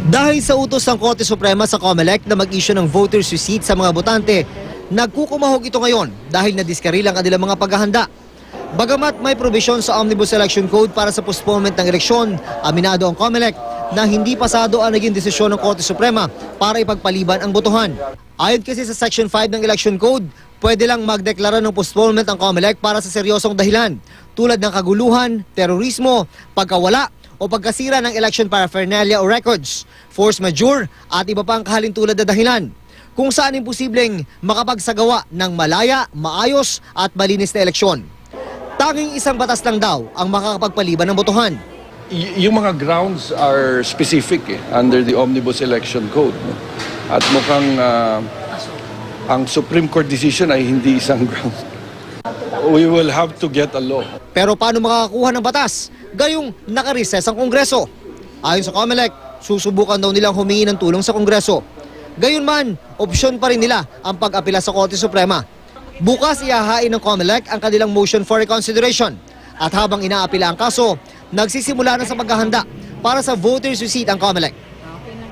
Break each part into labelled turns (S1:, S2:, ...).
S1: Dahil sa utos ng Korte Suprema sa COMELEC na mag-issue ng voters receipt sa mga botante, nagkukumahog ito ngayon dahil nadiskaril ang kanilang mga paghahanda. Bagamat may provision sa Omnibus Election Code para sa postponement ng eleksyon, aminado ang COMELEC na hindi pasado ang naging desisyon ng Korte Suprema para ipagpaliban ang botohan. Ayon kasi sa Section 5 ng Election Code, pwede lang magdeklara ng postponement ang COMELEC para sa seryosong dahilan tulad ng kaguluhan, terorismo, pagkawala o pagkasira ng election paraphernalia o records, force majeure at iba pang kahalintulad na dahilan, kung saan imposibleng makapagsagawa ng malaya, maayos at malinis na eleksyon. Tanging isang batas lang daw ang makakapagpaliban ng botohan.
S2: Yung mga grounds are specific under the Omnibus Election Code. No? At mukhang ang Supreme Court decision ay hindi isang ground. We will have to get a law.
S1: Pero paano makakakuha ng batas gayong nakareses ang Kongreso? Ayon sa COMELEC, susubukan daw nilang humingi ng tulong sa Kongreso. Gayunman, opsyon pa rin nila ang pag-apela sa Korte Suprema. Bukas ihahain ng COMELEC ang kanilang motion for reconsideration. At habang inaapila ang kaso, nagsisimula na sa paghahanda para sa voters receipt ang COMELEC.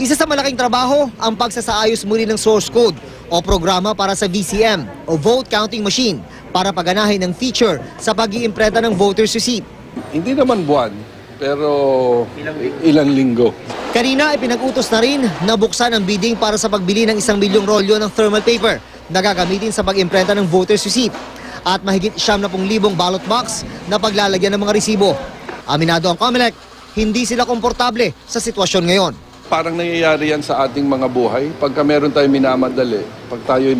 S1: Isa sa malaking trabaho ang pagsasaayos muli ng source code o programa para sa VCM o vote counting machine para paganahin ng feature sa pag-iimprenta ng voters receipt.
S2: Hindi naman buwan, pero ilang linggo.
S1: Kanina ipinag-utos na rin na buksan ang bidding para sa pagbili ng 1 milyong rolyo ng thermal paper na gagamitin sa pag-imprenta ng voters receipt at mahigit 70,000 ballot box na paglalagyan ng mga resibo. Aminado ang COMELEC, hindi sila komportable sa sitwasyon ngayon.
S2: Parang nangyayari yan sa ating mga buhay. Pagka meron tayong minamadali, pag tayo'y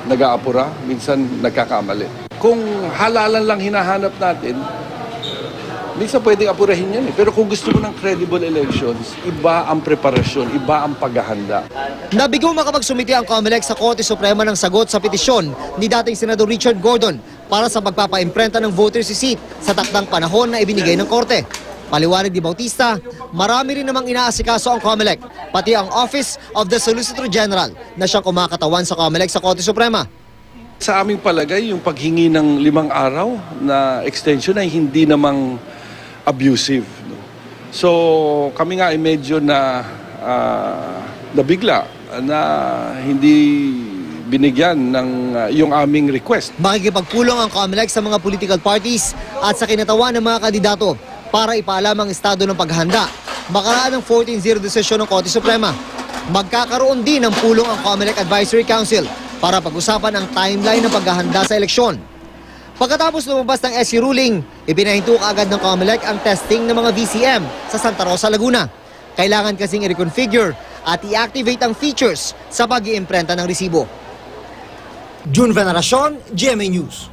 S2: nag-aapura, minsan nagkakamali. Kung halalan lang hinahanap natin, minsan pwedeng apurahin yan. Pero kung gusto mo ng credible elections, iba ang preparasyon, iba ang paghahanda.
S1: Nabigo makapagsumiti ang COMELEC sa Korte Suprema ng sagot sa petisyon ni dating Senador Richard Gordon para sa pagpapaimprenta ng voters receipt sa takdang panahon na ibinigay ng Korte. Paliwanag ni Bautista, marami rin namang inaasikaso ang COMELEC, pati ang Office of the Solicitor General na siyang kumakatawan sa COMELEC sa Korte Suprema.
S2: Sa aming palagay, yung paghingi ng 5 araw na extension ay hindi namang abusive. No? So kami nga ay medyo nabigla na hindi binigyan ng yung aming request.
S1: Makikipagpulong ang COMELEC sa mga political parties at sa kinatawan ng mga kandidato para ipaalam ang estado ng paghahanda. Makaraan ng 14-0 desisyon ng Korte Suprema. Magkakaroon din ng pulong ang COMELEC Advisory Council para pag-usapan ang timeline ng paghahanda sa eleksyon. Pagkatapos lumabas ng SC ruling, ipinahinto agad ng COMELEC ang testing ng mga VCM sa Santa Rosa, Laguna. Kailangan kasing i-reconfigure at i-activate ang features sa pag-iimprenta ng resibo. June Veneracion, GMA News.